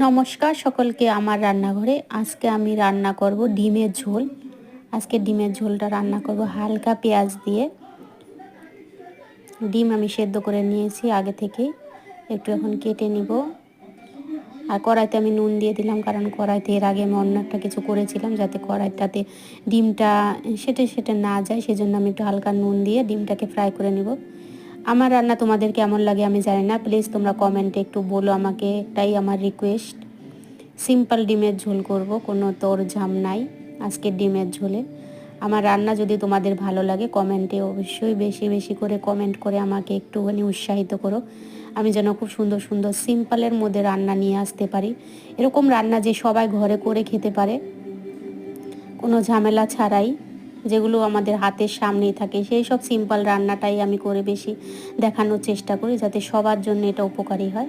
নমস্কার সকলকে আমার রান্নাঘরে। আজকে আমি রান্না করব ডিমের ঝোল। আজকে ডিমের ঝোলটা রান্না করব হালকা পেঁয়াজ দিয়ে। ডিম আমি সেদ্ধ করে নিয়েছি আগে থেকে, একটু এখন কেটে নিব। আর কড়াইতে আমি নুন দিয়ে দিলাম, কারণ কড়াইতে এর আগে আমি অন্য একটা কিছু করেছিলাম, যাতে কড়াইটাতে ডিমটা সেটে না যায়, সেজন্য আমি একটু হালকা নুন দিয়ে ডিমটাকে ফ্রাই করে নিব। আমার রান্না তোমাদের কেমন লাগে আমি জানি না, প্লিজ তোমরা কমেন্টে একটু বলো আমাকে, এটাই আমার রিকোয়েস্ট। সিম্পল ডিমের ঝোল করব, কোনো তোড়ঝাম নাই আজকে ডিমের ঝোলে। আমার রান্না যদি তোমাদের ভালো লাগে কমেন্টে অবশ্যই বেশি বেশি করে কমেন্ট করে আমাকে একটুখানি উৎসাহিত করো, আমি যেন খুব সুন্দর সুন্দর সিম্পলের মধ্যে রান্না নিয়ে আসতে পারি। এরকম রান্না যে সবাই ঘরে করে খেতে পারে, কোনো ঝামেলা ছাড়াই, যেগুলো আমাদের হাতের সামনেই থাকে, সেই সব সিম্পল রান্নাটাই আমি করে বেশি দেখানোর চেষ্টা করি, যাতে সবার জন্য এটা উপকারী হয়।